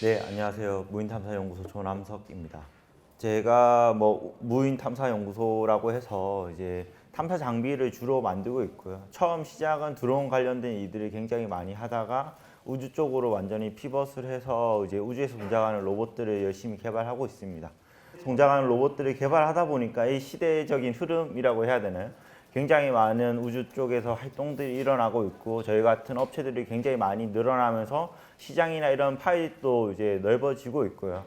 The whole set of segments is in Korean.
네, 안녕하세요. 무인탐사연구소 조남석입니다. 제가 무인탐사연구소라고 해서 이제 탐사 장비를 주로 만들고 있고요. 처음 시작은 드론 관련된 일들을 굉장히 많이 하다가 우주 쪽으로 완전히 피벗을 해서 이제 우주에서 동작하는 로봇들을 열심히 개발하고 있습니다. 동작하는 로봇들을 개발하다 보니까 이 시대적인 흐름이라고 해야 되나요? 굉장히 많은 우주 쪽에서 활동들이 일어나고 있고 저희 같은 업체들이 굉장히 많이 늘어나면서 시장이나 이런 파이도 이제 넓어지고 있고요.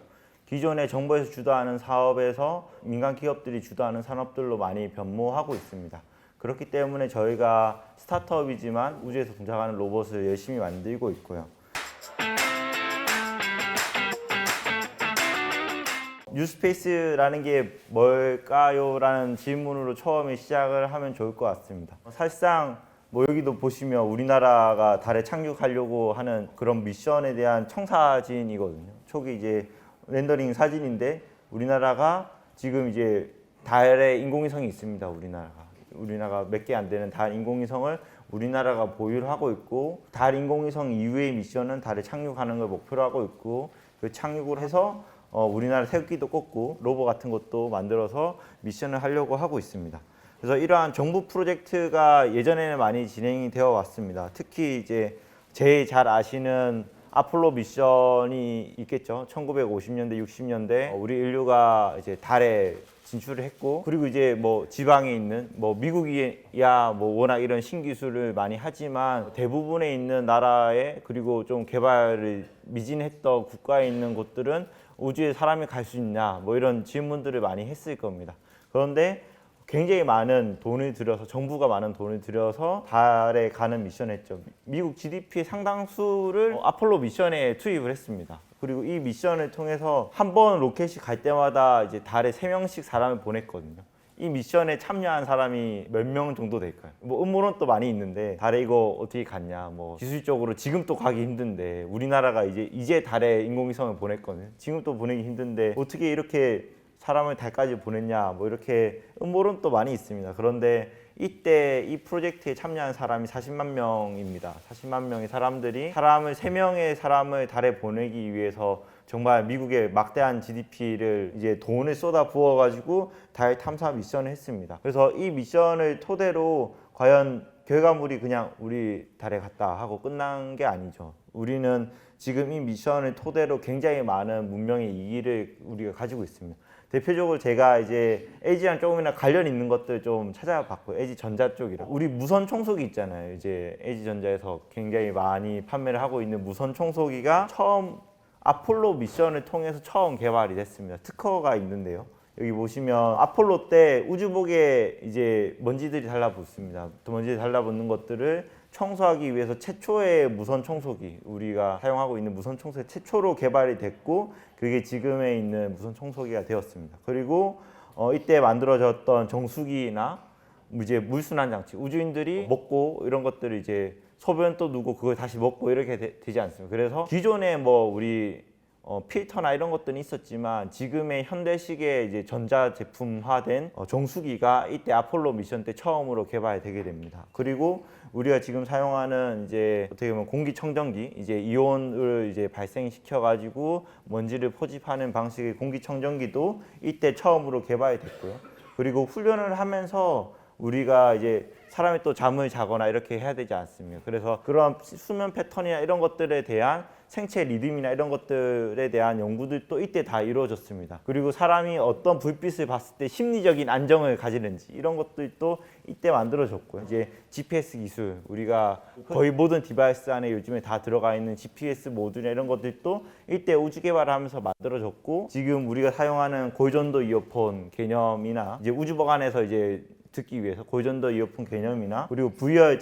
기존의 정부에서 주도하는 사업에서 민간 기업들이 주도하는 산업들로 많이 변모하고 있습니다. 그렇기 때문에 저희가 스타트업이지만 우주에서 동작하는 로봇을 열심히 만들고 있고요. 뉴스페이스라는 게 뭘까요? 라는 질문으로 처음에 시작을 하면 좋을 것 같습니다. 사실상 여기도 보시면 우리나라가 달에 착륙하려고 하는 그런 미션에 대한 청사진이거든요. 초기 이제 렌더링 사진인데 우리나라가 지금 이제 달에 인공위성이 있습니다. 우리나라가 몇 개 안 되는 달 인공위성을 우리나라가 보유를 하고 있고 달 인공위성 이후의 미션은 달에 착륙하는 걸 목표로 하고 있고 그 착륙을 해서 우리나라 태극기도 꽂고 로봇 같은 것도 만들어서 미션을 하려고 하고 있습니다. 그래서 이러한 정부 프로젝트가 예전에는 많이 진행이 되어 왔습니다. 특히 이제 제일 잘 아시는 아폴로 미션이 있겠죠. 1950년대, 60년대 우리 인류가 이제 달에 진출을 했고 그리고 이제 지방에 있는 미국이야 워낙 이런 신기술을 많이 하지만 대부분에 있는 나라에 그리고 좀 개발을 미진했던 국가에 있는 곳들은 우주에 사람이 갈 수 있냐 이런 질문들을 많이 했을 겁니다. 그런데 굉장히 많은 돈을 들여서 정부가 많은 돈을 들여서 달에 가는 미션을 했죠. 미국 GDP의 상당수를 아폴로 미션에 투입을 했습니다. 그리고 이 미션을 통해서 한 번 로켓이 갈 때마다 이제 달에 3명씩 사람을 보냈거든요. 이 미션에 참여한 사람이 몇 명 정도 될까요? 음모론도 많이 있는데 달에 이거 어떻게 갔냐 기술적으로 지금 또 가기 힘든데 우리나라가 이제 달에 인공위성을 보냈거든요. 지금 또 보내기 힘든데 어떻게 이렇게 사람을 달까지 보냈냐 이렇게 음모론도 많이 있습니다. 그런데 이때 이 프로젝트에 참여한 사람이 40만 명입니다. 40만 명의 사람들이 3명의 사람을 달에 보내기 위해서 정말 미국의 막대한 GDP를 이제 돈을 쏟아 부어 가지고 달 탐사 미션을 했습니다. 그래서 이 미션을 토대로 과연 결과물이 그냥 우리 달에 갔다 하고 끝난 게 아니죠. 우리는 지금 이 미션을 토대로 굉장히 많은 문명의 이기를 우리가 가지고 있습니다. 대표적으로 제가 이제 LG랑 조금이나 관련 있는 것들 좀 찾아봤고요. LG전자 쪽이라. 우리 무선 청소기 있잖아요. 이제 LG전자에서 굉장히 많이 판매를 하고 있는 무선 청소기가 처음 아폴로 미션을 통해서 처음 개발이 됐습니다. 특허가 있는데요. 여기 보시면 아폴로 때 우주복에 이제 먼지들이 달라붙습니다. 먼지들이 달라붙는 것들을 청소하기 위해서 최초의 무선 청소기, 우리가 사용하고 있는 무선 청소기 최초로 개발이 됐고 그게 지금에 있는 무선 청소기가 되었습니다. 그리고 이때 만들어졌던 정수기나 이제 물순환 장치, 우주인들이 먹고 이런 것들을 이제 소변도 누고 그걸 다시 먹고 이렇게 되지 않습니까? 그래서 기존에 우리 필터나 이런 것들은 있었지만 지금의 현대식의 이제 전자제품화된 정수기가 이때 아폴로 미션 때 처음으로 개발되게 됩니다. 그리고 우리가 지금 사용하는 이제 어떻게 보면 공기청정기, 이제 이온을 이제 발생시켜 가지고 먼지를 포집하는 방식의 공기청정기도 이때 처음으로 개발이 됐고요. 그리고 훈련을 하면서 우리가 이제 사람이 또 잠을 자거나 이렇게 해야 되지 않습니까? 그래서 그런 수면 패턴이나 이런 것들에 대한 생체 리듬이나 이런 것들에 대한 연구들도 이때 다 이루어졌습니다. 그리고 사람이 어떤 불빛을 봤을 때 심리적인 안정을 가지는지 이런 것들도 이때 만들어졌고요. 이제 GPS 기술, 우리가 거의 모든 디바이스 안에 요즘에 다 들어가 있는 GPS 모듈이나 이런 것들도 이때 우주 개발을 하면서 만들어졌고 지금 우리가 사용하는 고전도 이어폰 개념이나 이제 우주복안에서 이제 듣기 위해서 고전도 이어폰 개념이나 그리고 VR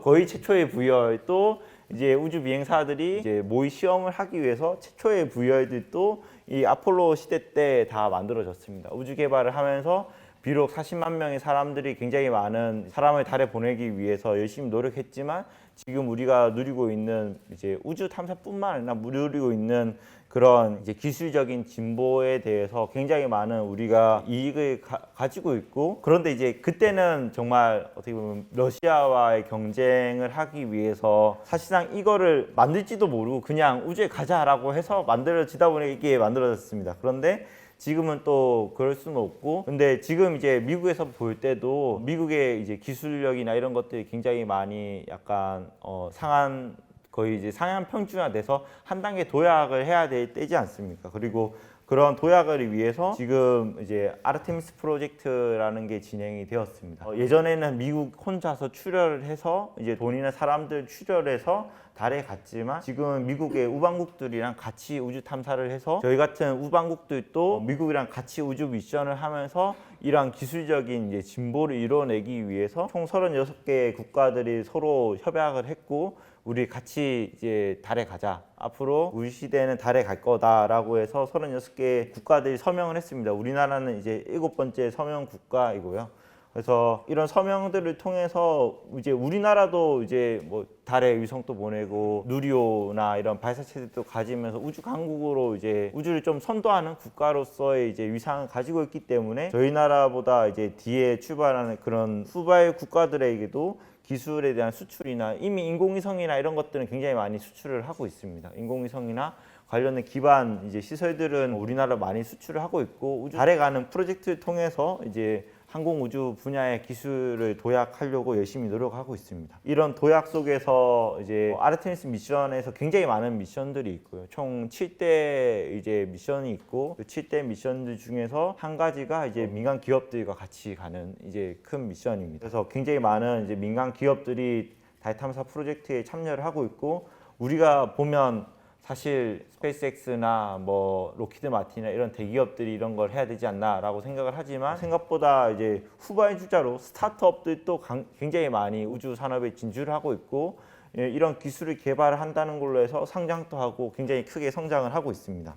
거의 최초의 VR도 이제 우주 비행사들이 이제 모의 시험을 하기 위해서 최초의 VR들도 이 아폴로 시대 때 다 만들어졌습니다. 우주 개발을 하면서 비록 40만 명의 사람들이 굉장히 많은 사람을 달에 보내기 위해서 열심히 노력했지만 지금 우리가 누리고 있는 이제 우주 탐사뿐만 아니라 누리고 있는 그런 이제 기술적인 진보에 대해서 굉장히 많은 우리가 이익을 가지고 있고, 그런데 이제 그때는 정말 어떻게 보면 러시아와의 경쟁을 하기 위해서 사실상 이거를 만들지도 모르고 그냥 우주에 가자라고 해서 만들어지다 보니 이게 만들어졌습니다. 그런데 지금은 또 그럴 수는 없고, 근데 지금 이제 미국에서 볼 때도 미국의 이제 기술력이나 이런 것들이 굉장히 많이 약간 상한, 거의 이제 상향 평준화돼서 한 단계 도약을 해야 될 때지 않습니까? 그리고 그런 도약을 위해서 지금 이제 아르테미스 프로젝트라는 게 진행이 되었습니다. 예전에는 미국 혼자서 출혈을 해서 이제 돈이나 사람들 출혈해서 달에 갔지만, 지금은 미국의 우방국들이랑 같이 우주 탐사를 해서 저희 같은 우방국들도 미국이랑 같이 우주 미션을 하면서 이러한 기술적인 이제 진보를 이뤄내기 위해서 총 36개의 국가들이 서로 협약을 했고, 우리 같이 이제 달에 가자. 앞으로 우리 시대는 달에 갈 거다라고 해서 36개 국가들이 서명을 했습니다. 우리나라는 이제 7번째 서명 국가이고요. 그래서 이런 서명들을 통해서 이제 우리나라도 이제 뭐 달에 위성도 보내고 누리호나 이런 발사체들도 가지면서 우주 강국으로 이제 우주를 좀 선도하는 국가로서의 이제 위상을 가지고 있기 때문에 저희 나라보다 이제 뒤에 출발하는 그런 후발 국가들에게도 기술에 대한 수출이나 이미 인공위성이나 이런 것들은 굉장히 많이 수출을 하고 있습니다. 인공위성이나 관련된 기반 이제 시설들은 우리나라 많이 수출을 하고 있고, 우주 달에 가는 프로젝트를 통해서 이제 항공우주 분야의 기술을 도약하려고 열심히 노력하고 있습니다. 이런 도약 속에서 이제 아르테미스 미션에서 굉장히 많은 미션들이 있고요. 총 7대 이제 미션이 있고, 그 7대 미션들 중에서 한 가지가 이제 민간 기업들과 같이 가는 이제 큰 미션입니다. 그래서 굉장히 많은 이제 민간 기업들이 달 탐사 프로젝트에 참여를 하고 있고, 우리가 보면 사실 스페이스X나 뭐 로키드 마틴이나 이런 대기업들이 이런 걸 해야 되지 않나라고 생각을 하지만, 생각보다 이제 후발주자로 스타트업들도 굉장히 많이 우주 산업에 진출을 하고 있고, 이런 기술을 개발을 한다는 걸로 해서 상장도 하고 굉장히 크게 성장을 하고 있습니다.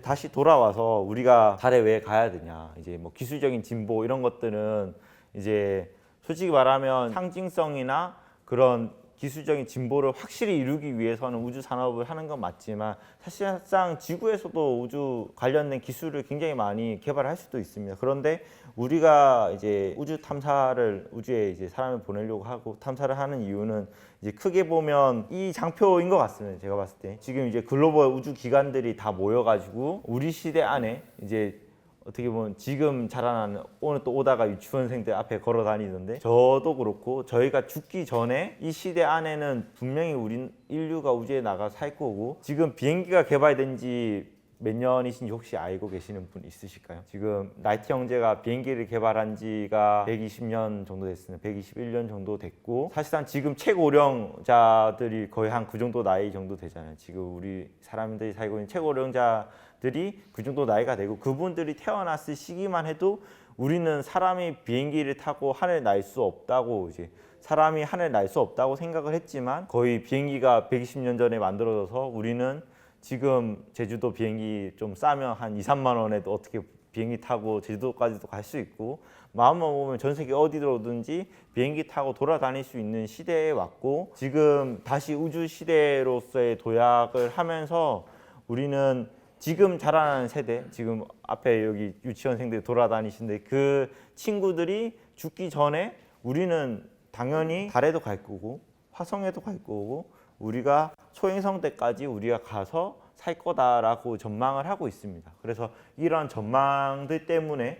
다시 돌아와서 우리가 달에 왜 가야 되냐, 이제 뭐 기술적인 진보 이런 것들은 이제 솔직히 말하면 상징성이나 그런 기술적인 진보를 확실히 이루기 위해서는 우주 산업을 하는 건 맞지만, 사실상 지구에서도 우주 관련된 기술을 굉장히 많이 개발할 수도 있습니다. 그런데 우리가 이제 우주 탐사를, 우주에 이제 사람을 보내려고 하고 탐사를 하는 이유는 이제 크게 보면 이 장표인 것 같습니다. 제가 봤을 때 지금 이제 글로벌 우주 기관들이 다 모여가지고 우리 시대 안에 이제 어떻게 보면 지금 자라나는, 오늘 또 오다가 유치원생들 앞에 걸어 다니던데, 저도 그렇고 저희가 죽기 전에 이 시대 안에는 분명히 우리 인류가 우주에 나가 살 거고, 지금 비행기가 개발된 지 몇 년이신지 혹시 알고 계시는 분 있으실까요? 지금 라이트 형제가 비행기를 개발한 지가 120년 정도 됐습니다. 121년 정도 됐고, 사실상 지금 최고령자들이 거의 한 그 정도 나이 정도 되잖아요. 지금 우리 사람들이 살고 있는 최고령자들이 그 정도 나이가 되고, 그분들이 태어났을 시기만 해도 우리는 사람이 비행기를 타고 하늘 날 수 없다고, 이제 사람이 하늘 날 수 없다고 생각을 했지만, 거의 비행기가 120년 전에 만들어져서 우리는 지금 제주도 비행기 좀 싸면 한 2, 3만 원에도 어떻게 비행기 타고 제주도까지도 갈 수 있고, 마음만 먹으면 전 세계 어디로든지 비행기 타고 돌아다닐 수 있는 시대에 왔고, 지금 다시 우주 시대로서의 도약을 하면서 우리는 지금 자라나는 세대, 지금 앞에 여기 유치원생들 돌아다니시는데 그 친구들이 죽기 전에 우리는 당연히 달에도 갈 거고 화성에도 갈 거고, 우리가 초행성 때까지 우리가 가서 살 거다라고 전망을 하고 있습니다. 그래서 이런 전망들 때문에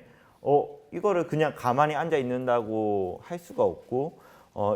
이거를 그냥 가만히 앉아 있는다고 할 수가 없고,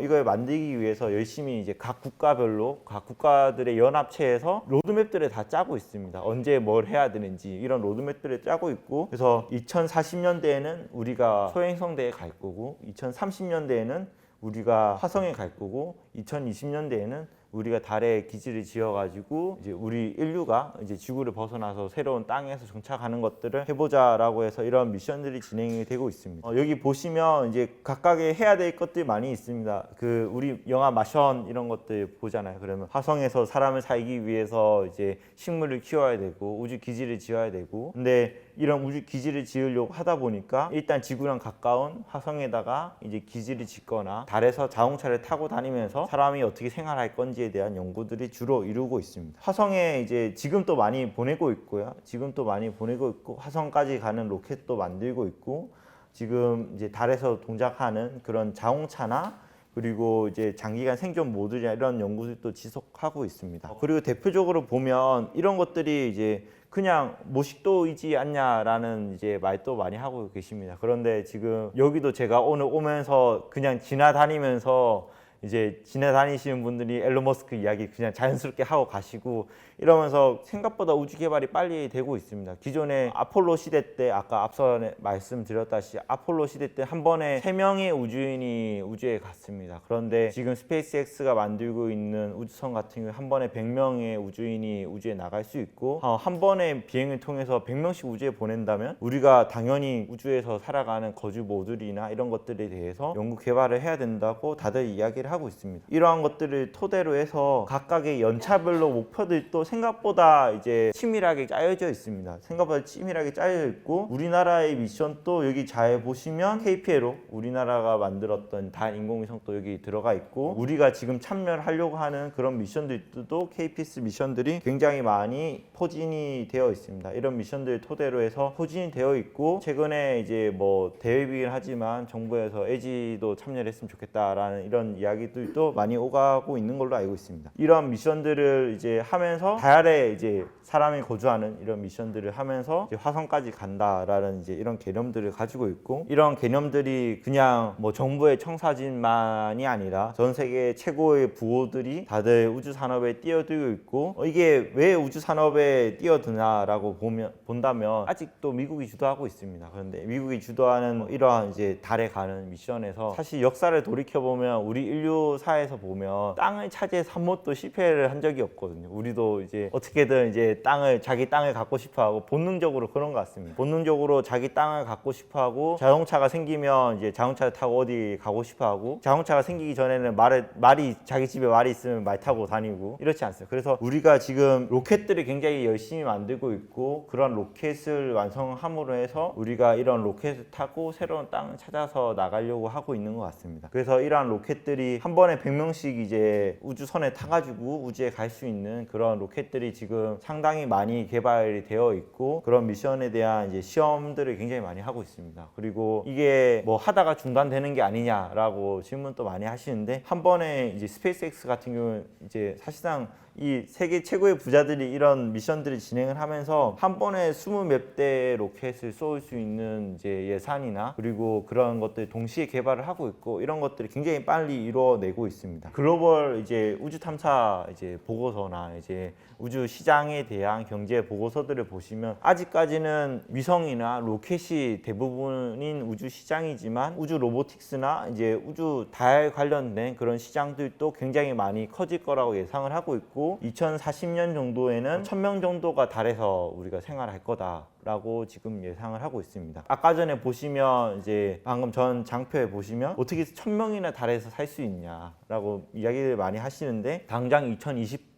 이걸 만들기 위해서 열심히 이제 각 국가별로, 각 국가들의 연합체에서 로드맵들을 다 짜고 있습니다. 언제 뭘 해야 되는지 이런 로드맵들을 짜고 있고, 그래서 2040년대에는 우리가 소행성대에 갈 거고, 2030년대에는 우리가 화성에 갈 거고, 2020년대에는 우리가 달에 기지를 지어가지고 이제 우리 인류가 이제 지구를 벗어나서 새로운 땅에서 정착하는 것들을 해보자라고 해서 이런 미션들이 진행이 되고 있습니다. 여기 보시면 이제 각각의 해야 될 것들이 많이 있습니다. 그 우리 영화 마션 이런 것들 보잖아요. 그러면 화성에서 사람을 살기 위해서 이제 식물을 키워야 되고 우주 기지를 지어야 되고, 근데 이런 우주 기지를 지으려고 하다 보니까 일단 지구랑 가까운 화성에다가 이제 기지를 짓거나 달에서 자동차를 타고 다니면서 사람이 어떻게 생활할 건지에 대한 연구들이 주로 이루고 있습니다. 화성에 이제 지금 또 많이 보내고 있고요. 지금 또 많이 보내고 있고 화성까지 가는 로켓도 만들고 있고 지금 이제 달에서 동작하는 그런 자동차나 그리고 이제 장기간 생존 모듈이나 이런 연구들도 지속하고 있습니다. 그리고 대표적으로 보면 이런 것들이 이제 그냥 모식도이지 않냐라는 이제 말도 많이 하고 계십니다. 그런데 지금 여기도 제가 오늘 오면서 그냥 지나다니면서 이제 지나다니시는 분들이 앨런 머스크 이야기 그냥 자연스럽게 하고 가시고 이러면서 생각보다 우주 개발이 빨리 되고 있습니다. 기존에 아폴로 시대 때 아까 앞서 말씀드렸다시피 아폴로 시대 때 한 번에 3명의 우주인이 우주에 갔습니다. 그런데 지금 스페이스X가 만들고 있는 우주선 같은 경우 한 번에 100명의 우주인이 우주에 나갈 수 있고 한 번의 비행을 통해서 100명씩 우주에 보낸다면 우리가 당연히 우주에서 살아가는 거주 모듈이나 이런 것들에 대해서 연구 개발을 해야 된다고 다들 이야기를 하고 있습니다. 이러한 것들을 토대로 해서 각각의 연차별로 목표들도 생각보다 이제 치밀하게 짜여져 있습니다. 생각보다 치밀하게 짜여져 있고 우리나라의 미션도 여기 잘 보시면 KPLO 우리나라가 만들었던 달 인공위성도 여기 들어가 있고 우리가 지금 참여를 하려고 하는 그런 미션들도 KPS 미션들이 굉장히 많이 포진이 되어 있습니다. 이런 미션들을 토대로 해서 포진이 되어 있고 최근에 이제 뭐 대회이긴 하지만 정부에서 에지도 참여를 했으면 좋겠다라는 이런 이야기들도 많이 오가고 있는 걸로 알고 있습니다. 이런 미션들을 이제 하면서 달에 이제 사람이 거주하는 이런 미션들을 하면서 이제 화성까지 간다라는 이제 이런 개념들을 가지고 있고 이런 개념들이 그냥 뭐 정부의 청사진만이 아니라 전 세계 최고의 부호들이 다들 우주 산업에 뛰어들고 있고 이게 왜 우주 산업에 뛰어드나라고 본다면 아직도 미국이 주도하고 있습니다. 그런데 미국이 주도하는 이러한 이제 달에 가는 미션에서 사실 역사를 돌이켜 보면 우리 인류사에서 보면 땅을 차지해서 한 번도 실패를 한 적이 없거든요. 우리도 이제 어떻게든 이제 자기 땅을 갖고 싶어하고 본능적으로 그런 것 같습니다. 본능적으로 자기 땅을 갖고 싶어하고 자동차가 생기면 이제 자동차를 타고 어디 가고 싶어하고 자동차가 생기기 전에는 말이 자기 집에 말이 있으면 말 타고 다니고 이렇지 않습니다. 그래서 우리가 지금 로켓들을 굉장히 열심히 만들고 있고 그런 로켓을 완성함으로 해서 우리가 이런 로켓을 타고 새로운 땅을 찾아서 나가려고 하고 있는 것 같습니다. 그래서 이러한 로켓들이 한 번에 100명씩 이제 우주선에 타가지고 우주에 갈 수 있는 그런 로켓들이 지금 상당히 많이 개발이 되어 있고 그런 미션에 대한 이제 시험들을 굉장히 많이 하고 있습니다. 그리고 이게 뭐 하다가 중단되는 게 아니냐라고 질문도 많이 하시는데 한 번에 이제 스페이스X 같은 경우는 이제 사실상 이 세계 최고의 부자들이 이런 미션들을 진행을 하면서 한 번에 20몇 대 로켓을 쏠 수 있는 이제 예산이나 그리고 그런 것들 동시에 개발을 하고 있고 이런 것들이 굉장히 빨리 이루어내고 있습니다. 글로벌 이제 우주 탐사 이제 보고서나 이제 우주 시장에 대한 경제 보고서들을 보시면 아직까지는 위성이나 로켓이 대부분인 우주 시장이지만 우주 로보틱스나 이제 우주 달 관련된 그런 시장들도 굉장히 많이 커질 거라고 예상을 하고 있고 2040년 정도에는 1000명 정도가 달에서 우리가 생활할 거다라고 지금 예상을 하고 있습니다. 아까 전에 보시면 이제 방금 전 장표에 보시면 어떻게 1000명이나 달에서 살 수 있냐라고 이야기를 많이 하시는데 당장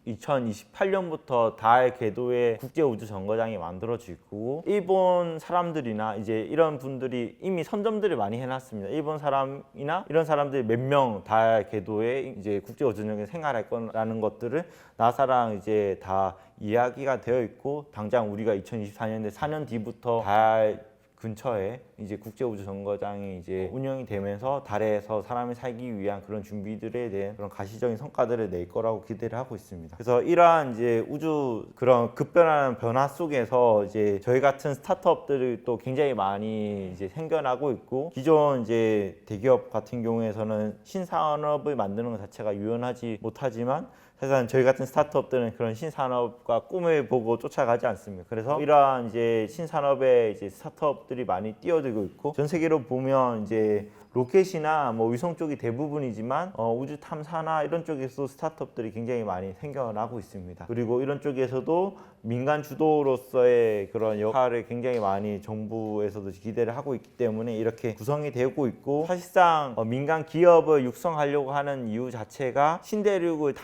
2028년부터 달 궤도에 국제우주정거장이 만들어지고 일본 사람들이나 이제 이런 분들이 이미 선점들을 많이 해놨습니다. 일본 사람이나 이런 사람들이 몇 명 달 궤도에 이제 국제우주정거장에 생활할 거라는 것들을 나사랑 이제 다 이야기가 되어 있고 당장 우리가 2024년에 4년 뒤부터 달 근처에 이제 국제우주정거장이 이제 운영이 되면서 달에서 사람이 살기 위한 그런 준비들에 대한 그런 가시적인 성과들을 낼 거라고 기대를 하고 있습니다. 그래서 이러한 이제 우주 그런 급변하는 변화 속에서 이제 저희 같은 스타트업들이 또 굉장히 많이 이제 생겨나고 있고 기존 이제 대기업 같은 경우에서는 신산업을 만드는 것 자체가 유연하지 못하지만 사실은 저희 같은 스타트업들은 그런 신산업과 꿈을 보고 쫓아가지 않습니다. 그래서 이러한 이제 신산업의 이제 스타트업들이 많이 뛰어들고 있고 전 세계로 보면 이제 로켓이나 뭐 위성 쪽이 대부분이지만 우주 탐사나 이런 쪽에서 스타트업들이 굉장히 많이 생겨나고 있습니다. 그리고 이런 쪽에서도 민간 주도로서의 그런 역할을 굉장히 많이 정부에서도 기대를 하고 있기 때문에 이렇게 구성이 되고 있고, 사실상 민간 기업을 육성하려고 하는 이유 자체가 신대륙을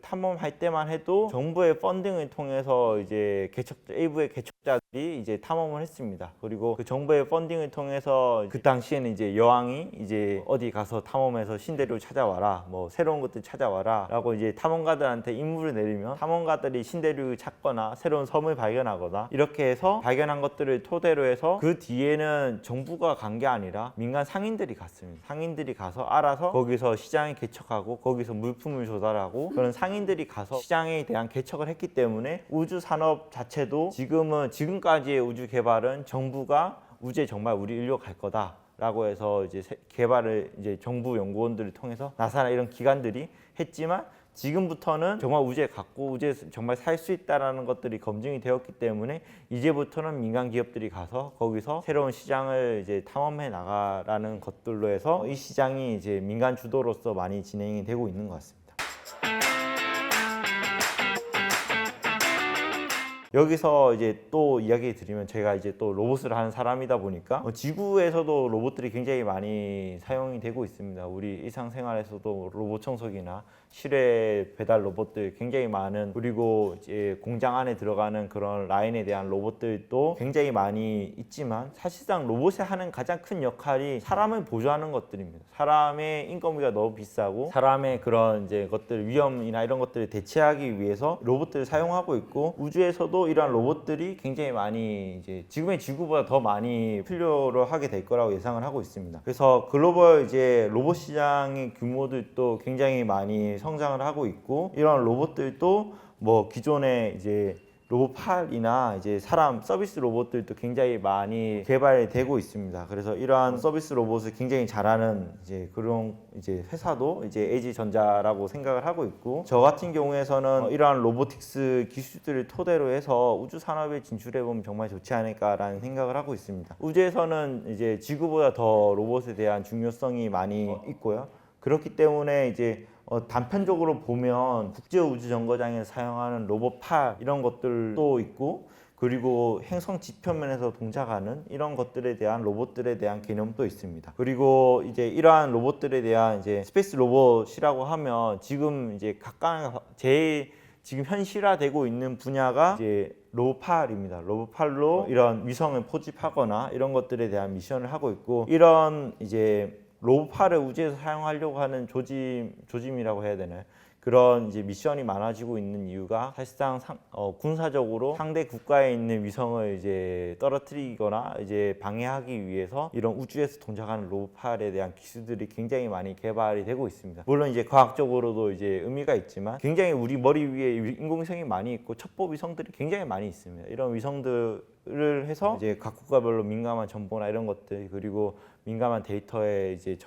탐험할 때만 해도 정부의 펀딩을 통해서 이제 일부의 개척자들이 이제 탐험을 했습니다. 그리고 그 정부의 펀딩을 통해서 그 당시에는 이제 여왕이 이제 어디 가서 탐험해서 신대륙을 찾아와라, 뭐 새로운 것들 찾아와라 라고 이제 탐험가들한테 임무를 내리면 탐험가들이 신대륙을 찾거나 새로운 섬을 발견하거나 이렇게 해서 발견한 것들을 토대로 해서 그 뒤에는 정부가 간 게 아니라 민간 상인들이 갔습니다. 상인들이 가서 알아서 거기서 시장을 개척하고 거기서 물품을 조달하고, 그런 상인들이 가서 시장에 대한 개척을 했기 때문에 우주 산업 자체도 지금까지의 우주 개발은 정부가 우주에 정말 우리 인류가 갈 거다 라고 해서 이제 개발을 이제 정부 연구원들을 통해서 나사나 이런 기관들이 했지만, 지금부터는 정말 우주에 갔고 우주에서 정말 살 수 있다라는 것들이 검증이 되었기 때문에 이제부터는 민간 기업들이 가서 거기서 새로운 시장을 이제 탐험해 나가라는 것들로 해서 이 시장이 이제 민간 주도로서 많이 진행이 되고 있는 것 같습니다. 여기서 이제 또 이야기 드리면, 제가 이제 또 로봇을 하는 사람이다 보니까 지구에서도 로봇들이 굉장히 많이 사용이 되고 있습니다. 우리 일상생활에서도 로봇 청소기나 실외 배달 로봇들 굉장히 많은, 그리고 이제 공장 안에 들어가는 그런 라인에 대한 로봇들도 굉장히 많이 있지만, 사실상 로봇이 하는 가장 큰 역할이 사람을 보조하는 것들입니다. 사람의 인건비가 너무 비싸고 사람의 그런 이제 것들, 위험이나 이런 것들을 대체하기 위해서 로봇들을 사용하고 있고, 우주에서도 이러한 로봇들이 굉장히 많이 이제 지금의 지구보다 더 많이 필요로 하게 될 거라고 예상을 하고 있습니다. 그래서 글로벌 이제 로봇 시장의 규모들도 굉장히 많이 성장을 하고 있고, 이런 로봇들도 뭐 기존의 이제 로봇팔이나 이제 사람 서비스 로봇들도 굉장히 많이 개발되고 있습니다. 그래서 이러한 서비스 로봇을 굉장히 잘하는 이제 그런 이제 회사도 이제 LG전자라고 생각을 하고 있고, 저 같은 경우에서는 이러한 로보틱스 기술들을 토대로 해서 우주 산업에 진출해 보면 정말 좋지 않을까라는 생각을 하고 있습니다. 우주에서는 이제 지구보다 더 로봇에 대한 중요성이 많이 있고요. 그렇기 때문에 이제 단편적으로 보면 국제우주정거장에서 사용하는 로봇팔 이런 것들도 있고, 그리고 행성 지표면에서 동작하는 이런 것들에 대한 로봇들에 대한 개념도 있습니다. 그리고 이제 이러한 로봇들에 대한 이제 스페이스 로봇이라고 하면 지금 이제 제일 지금 현실화되고 있는 분야가 이제 로봇팔입니다. 로봇팔로 이런 위성을 포집하거나 이런 것들에 대한 미션을 하고 있고, 이런 이제 로봇팔을 우주에서 사용하려고 하는 조짐이라고 해야 되나요? 그런 이제 미션이 많아지고 있는 이유가 사실상 군사적으로 상대 국가에 있는 위성을 이제 떨어뜨리거나 이제 방해하기 위해서 이런 우주에서 동작하는 로봇팔에 대한 기술들이 굉장히 많이 개발이 되고 있습니다. 물론 이제 과학적으로도 이제 의미가 있지만, 굉장히 우리 머리 위에 인공위성이 많이 있고 첩보 위성들이 굉장히 많이 있습니다. 이런 위성들을 해서 이제 각 국가별로 민감한 정보나 이런 것들, 그리고 민감한 데이터의 이제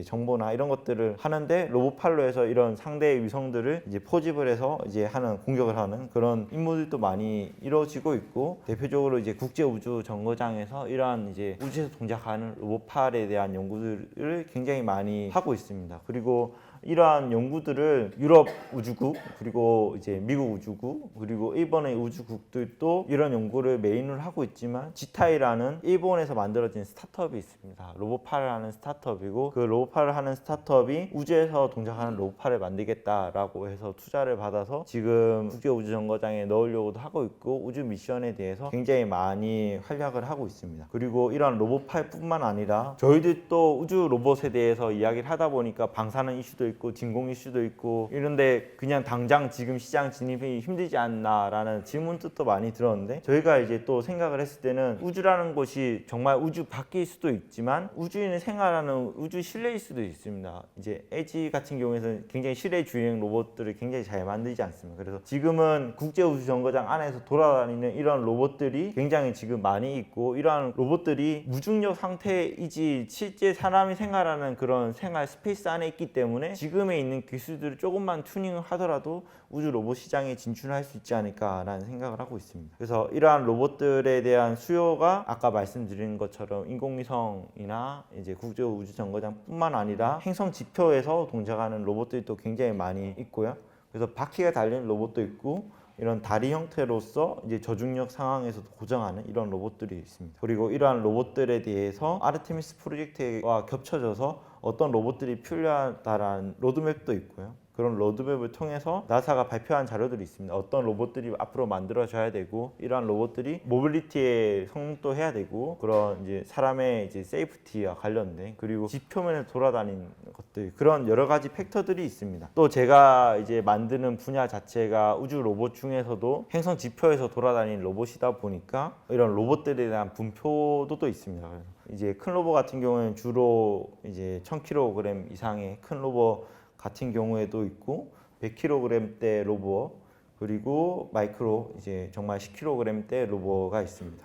정보나 이런 것들을 하는데, 로봇팔로 해서 이런 상대의 위성들을 이제 포집을 해서 이제 공격을 하는 그런 임무들도 많이 이루어지고 있고, 대표적으로 이제 국제우주정거장에서 이러한 이제 우주에서 동작하는 로봇팔에 대한 연구들을 굉장히 많이 하고 있습니다. 그리고 이러한 연구들을 유럽 우주국, 그리고 이제 미국 우주국, 그리고 일본의 우주국들도 이런 연구를 메인으로 하고 있지만, 지타이라는 일본에서 만들어진 스타트업이 있습니다. 로봇팔을 하는 스타트업이고, 그 로봇팔을 하는 스타트업이 우주에서 동작하는 로봇팔을 만들겠다라고 해서 투자를 받아서 지금 국제우주정거장에 넣으려고도 하고 있고, 우주 미션에 대해서 굉장히 많이 활약을 하고 있습니다. 그리고 이런 로봇팔뿐만 아니라 저희들도 우주 로봇에 대해서 이야기를 하다 보니까 방사능 이슈도 있고 진공 이슈도 있고 이런데, 그냥 당장 지금 시장 진입이 힘들지 않나라는 질문도 많이 들었는데, 저희가 이제 또 생각을 했을 때는 우주라는 곳이 정말 우주 밖일 수도 있지만 우주인이 생활하는 우주 실내일 수도 있습니다. 이제 LG 같은 경우에는 굉장히 실내 주행 로봇들을 굉장히 잘 만들지 않습니까? 그래서 지금은 국제우주정거장 안에서 돌아다니는 이런 로봇들이 굉장히 지금 많이 있고, 이러한 로봇들이 무중력 상태이지 실제 사람이 생활하는 그런 생활 스페이스 안에 있기 때문에 지금에 있는 기술들을 조금만 튜닝을 하더라도 우주 로봇 시장에 진출할 수 있지 않을까라는 생각을 하고 있습니다. 그래서 이러한 로봇들에 대한 수요가 아까 말씀드린 것처럼 인공위성이나 이제 국제우주정거장뿐만 아니라 행성 지표에서 동작하는 로봇들이 또 굉장히 많이 있고요. 그래서 바퀴가 달린 로봇도 있고 이런 다리 형태로서 이제 저중력 상황에서도 고정하는 이런 로봇들이 있습니다. 그리고 이러한 로봇들에 대해서 아르테미스 프로젝트와 겹쳐져서 어떤 로봇들이 필요하다라는 로드맵도 있고요. 그런 로드맵을 통해서 나사가 발표한 자료들이 있습니다. 어떤 로봇들이 앞으로 만들어져야 되고 이러한 로봇들이 모빌리티에 성능도 해야 되고 그런 이제 사람의 이제 세이프티와 관련된 그리고 지표면을 돌아다니는 것들 그런 여러 가지 팩터들이 있습니다. 또 제가 이제 만드는 분야 자체가 우주 로봇 중에서도 행성 지표에서 돌아다니는 로봇이다 보니까 이런 로봇들에 대한 분표도 또 있습니다. 그래서 이제 큰 로봇 같은 경우에는 주로 이제 1000kg 이상의 큰 로봇 같은 경우에도 있고 100kg대 로버 그리고 마이크로 이제 정말 10kg대 로버가 있습니다.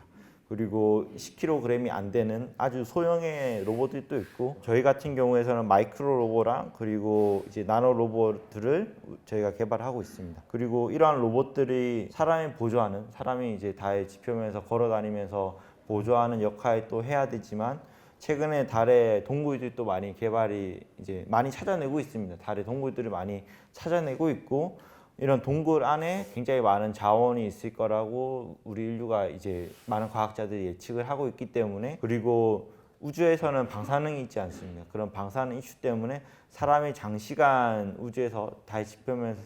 그리고 10kg이 안 되는 아주 소형의 로봇들도 있고 저희 같은 경우에서는 마이크로 로버랑 그리고 이제 나노 로봇들을 저희가 개발하고 있습니다. 그리고 이러한 로봇들이 사람이 보조하는 사람이 이제 달의 지표면에서 걸어 다니면서 보조하는 역할을 또 해야 되지만 최근에 달에 동굴들이 또 많이 개발이 이제 많이 찾아내고 있습니다. 달에 동굴들을 많이 찾아내고 있고 이런 동굴 안에 굉장히 많은 자원이 있을 거라고 우리 인류가 이제 많은 과학자들이 예측을 하고 있기 때문에 그리고 우주에서는 방사능이 있지 않습니까? 그런 방사능 이슈 때문에 사람이 장시간 우주에서 달 지표면에서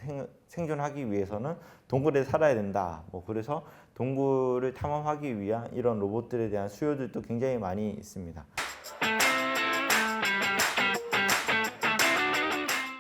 생존하기 위해서는 동굴에 살아야 된다. 뭐 그래서 동굴을 탐험하기 위한 이런 로봇들에 대한 수요들도 굉장히 많이 있습니다.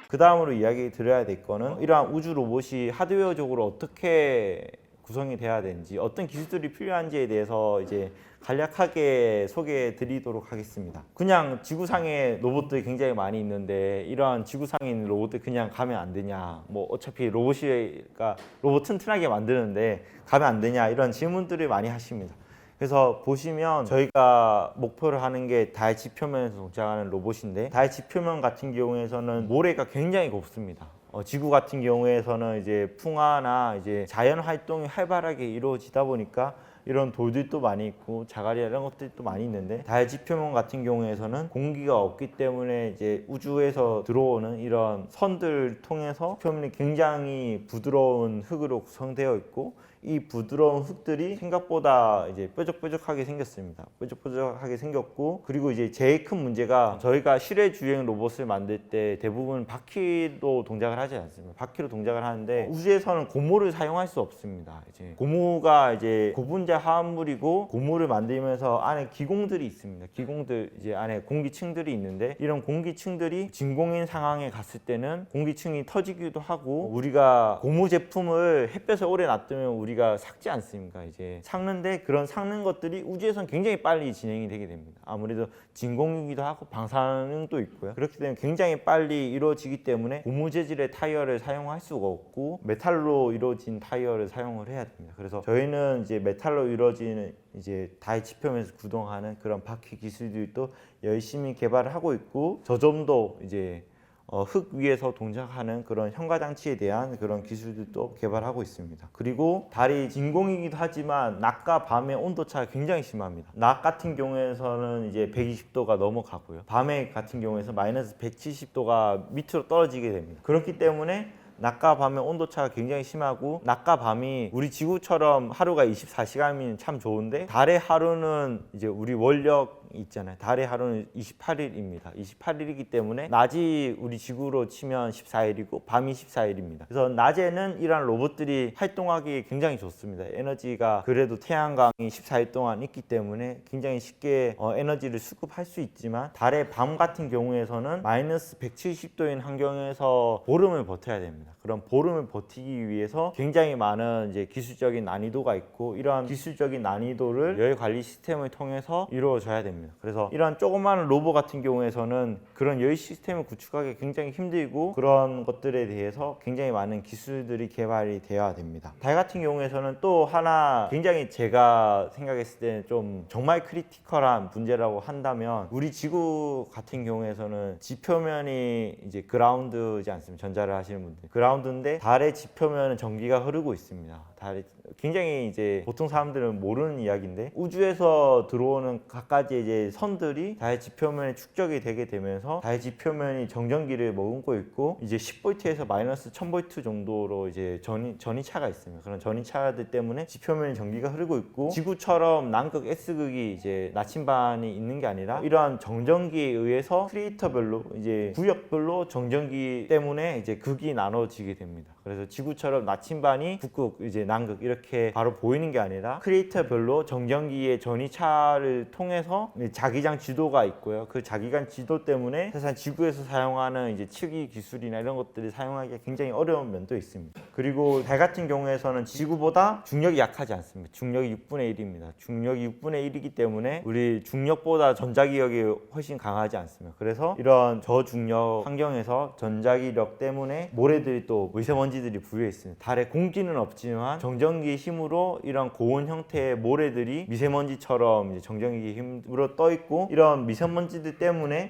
그 다음으로 이야기 드려야 될 거는 이러한 우주 로봇이 하드웨어적으로 어떻게 구성이 돼야 되는지 어떤 기술들이 필요한지에 대해서 이제 간략하게 소개해 드리도록 하겠습니다. 그냥 지구상에 로봇들이 굉장히 많이 있는데 이러한 지구상에 있는 로봇들 그냥 가면 안 되냐 뭐 어차피 로봇이가 로봇 튼튼하게 만드는데 가면 안 되냐 이런 질문들을 많이 하십니다. 그래서 보시면 저희가 목표를 하는 게 달 지표면에서 동작하는 로봇인데 달 지표면 같은 경우에서는 모래가 굉장히 곱습니다. 지구 같은 경우에서는 이제 풍화나 이제 자연 활동이 활발하게 이루어지다 보니까 이런 돌들도 많이 있고 자갈이 이런 것들도 많이 있는데 달 지표면 같은 경우에서는 공기가 없기 때문에 이제 우주에서 들어오는 이런 선들 통해서 표면이 굉장히 부드러운 흙으로 구성되어 있고 이 부드러운 흙들이 생각보다 이제 뾰족뾰족하게 생겼습니다. 뾰족뾰족하게 생겼고 그리고 이제 제일 큰 문제가 저희가 실외 주행 로봇을 만들 때 대부분 바퀴로 동작을 하지 않습니다. 바퀴로 동작을 하는데 우주에서는 고무를 사용할 수 없습니다. 이제 고무가 이제 고분자 화합물이고 고무를 만들면서 안에 기공들이 있습니다. 기공들 이제 안에 공기층들이 있는데 이런 공기층들이 진공인 상황에 갔을 때는 공기층이 터지기도 하고 우리가 고무 제품을 햇볕에 오래 놔두면 우리가 삭지 않습니까? 이제 삭는데 그런 삭는 것들이 우주에서는 굉장히 빨리 진행이 되게 됩니다. 아무래도 진공이기도 하고 방사능도 있고요. 그렇기 때문에 굉장히 빨리 이루어지기 때문에 고무 재질의 타이어를 사용할 수가 없고 메탈로 이루어진 타이어를 사용을 해야 됩니다. 그래서 저희는 이제 메탈로 이루어지는 이제 달 지표면에서 구동하는 그런 바퀴 기술들도 열심히 개발을 하고 있고 저 점도 이제 흙 위에서 동작하는 그런 현가 장치에 대한 그런 기술들도 개발하고 있습니다. 그리고 달이 진공이기도 하지만 낮과 밤의 온도차가 굉장히 심합니다. 낮 같은 경우에서는 이제 120도가 넘어가고요. 밤에 같은 경우에서 마이너스 170도가 밑으로 떨어지게 됩니다. 그렇기 때문에 낮과 밤의 온도차가 굉장히 심하고 낮과 밤이 우리 지구처럼 하루가 24시간이면 참 좋은데 달의 하루는 이제 우리 원력 있잖아요. 달의 하루는 28일입니다. 28일이기 때문에 낮이 우리 지구로 치면 14일이고 밤이 14일입니다. 그래서 낮에는 이러한 로봇들이 활동하기 굉장히 좋습니다. 에너지가 그래도 태양광이 14일 동안 있기 때문에 굉장히 쉽게 에너지를 수급할 수 있지만 달의 밤 같은 경우에서는 마이너스 170도인 환경에서 보름을 버텨야 됩니다. 그런 보름을 버티기 위해서 굉장히 많은 이제 기술적인 난이도가 있고, 이러한 기술적인 난이도를 열 관리 시스템을 통해서 이루어져야 됩니다. 그래서 이런 조그마한 로봇 같은 경우에서는 그런 열 시스템을 구축하기 굉장히 힘들고, 그런 것들에 대해서 굉장히 많은 기술들이 개발이 되어야 됩니다. 달 같은 경우에서는 또 하나 굉장히 제가 생각했을 때는 좀 정말 크리티컬한 문제라고 한다면, 우리 지구 같은 경우에서는 지표면이 이제 그라운드지 않습니까? 전자를 하시는 분들 그라운드인데, 달의 지표면은 전기가 흐르고 있습니다. 달의 굉장히 이제 보통 사람들은 모르는 이야기인데, 우주에서 들어오는 갖가지 이제 선들이 달 지표면에 축적이 되게 되면서 달 지표면이 정전기를 머금고 있고, 이제 10V에서 마이너스 1000V 정도로 이제 전이차가 있습니다. 그런 전이차들 때문에 지표면에 전기가 흐르고 있고, 지구처럼 남극 S극이 이제 나침반이 있는 게 아니라 이러한 정전기에 의해서 크리에이터별로 이제 구역별로 정전기 때문에 이제 극이 나눠지게 됩니다. 그래서 지구처럼 나침반이 북극, 이제 남극 이렇게 바로 보이는 게 아니라 크리에이터별로 정전기의 전이차를 통해서 자기장 지도가 있고요. 그 자기장 지도 때문에 사실 지구에서 사용하는 이제 측이 기술이나 이런 것들이 사용하기가 굉장히 어려운 면도 있습니다. 그리고 달 같은 경우에서는 지구보다 중력이 약하지 않습니다. 중력이 6분의 1입니다. 중력이 6분의 1이기 때문에 우리 중력보다 전자기력이 훨씬 강하지 않습니다. 그래서 이런 저중력 환경에서 전자기력 때문에 모래들이 또 미세먼지들이 부여해 있습니다. 달에 공기는 없지만 정전기의 힘으로 이런 고온 형태의 모래들이 미세먼지처럼 이제 정전기의 힘으로 떠 있고, 이런 미세먼지들 때문에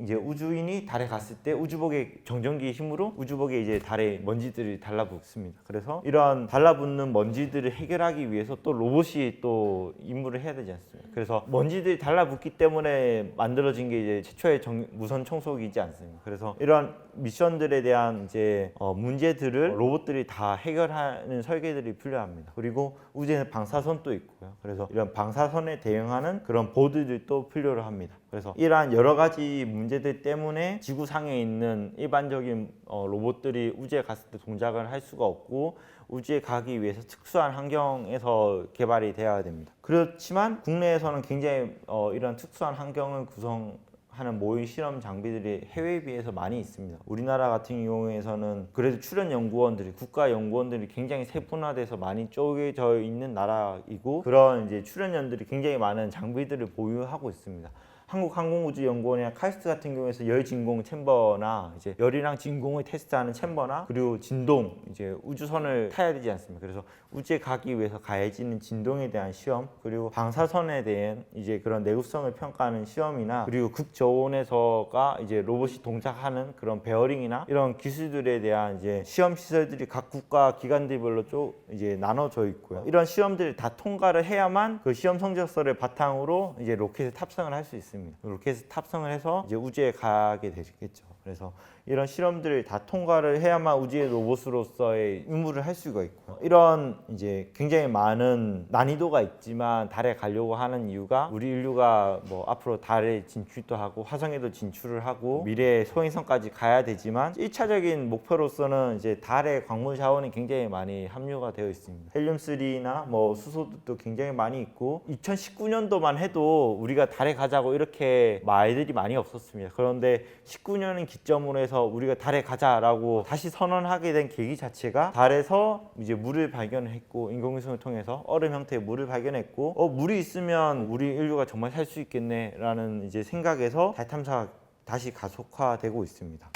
이제 우주인이 달에 갔을 때 우주복의 정전기의 힘으로 우주복에 이제 달에 먼지들이 달라붙습니다. 그래서 이런 달라붙는 먼지들을 해결하기 위해서 또 로봇이 또 임무를 해야 되지 않습니까? 그래서 먼지들이 달라붙기 때문에 만들어진 게 이제 최초의 무선 청소기이지 않습니까? 그래서 이런 미션들에 대한 이제 문제들을 로봇들이 다 해결하는 설계들이 필요합니다. 그리고 우주에는 방사선도 있고요. 그래서 이런 방사선에 대응하는 그런 보드들도 필요로 합니다. 그래서 이러한 여러 가지 문제들 때문에 지구상에 있는 일반적인 로봇들이 우주에 갔을 때 동작을 할 수가 없고, 우주에 가기 위해서 특수한 환경에서 개발이 되어야 됩니다. 그렇지만 국내에서는 굉장히 이런 특수한 환경을 구성하는 모의 실험 장비들이 해외에 비해서 많이 있습니다. 우리나라 같은 경우에서는 그래도 출연 연구원들이, 국가 연구원들이 굉장히 세분화돼서 많이 쪼개져 있는 나라이고, 그런 이제 출연연들이 굉장히 많은 장비들을 보유하고 있습니다. 한국항공우주연구원이나 카이스트 같은 경우에서 열 진공 챔버나 이제 열이랑 진공을 테스트하는 챔버나, 그리고 진동, 이제 우주선을 타야 되지 않습니까? 그래서 우주에 가기 위해서 가해지는 진동에 대한 시험, 그리고 방사선에 대한 이제 그런 내구성을 평가하는 시험이나, 그리고 극저온에서가 이제 로봇이 동작하는 그런 베어링이나 이런 기술들에 대한 이제 시험 시설들이 각 국가 기관들별로 이제 나눠져 있고요. 이런 시험들을 다 통과를 해야만 그 시험 성적서를 바탕으로 이제 로켓에 탑승을 할 수 있습니다. 로켓에 탑승을 해서 이제 우주에 가게 되겠죠. 그래서 이런 실험들을 다 통과를 해야만 우주의 로봇으로서의 임무를 할 수가 있고, 이런 이제 굉장히 많은 난이도가 있지만 달에 가려고 하는 이유가, 우리 인류가 뭐 앞으로 달에 진출도 하고 화성에도 진출을 하고 미래에 소행성까지 가야 되지만, 1차적인 목표로서는 이제 달의 광물 자원이 굉장히 많이 함유가 되어 있습니다. 헬륨3나 뭐 수소도 굉장히 많이 있고, 2019년도만 해도 우리가 달에 가자고 이렇게 말들이 많이 없었습니다. 그런데 19년은 기점으로 해서 우리가 달에 가자라고 다시 선언하게 된 계기 자체가, 달에서 이제 물을 발견했고, 인공위성을 통해서 얼음 형태의 물을 발견했고, 물이 있으면 우리 인류가 정말 살 수 있겠네라는 이제 생각에서 달 탐사가 다시 가속화되고 있습니다.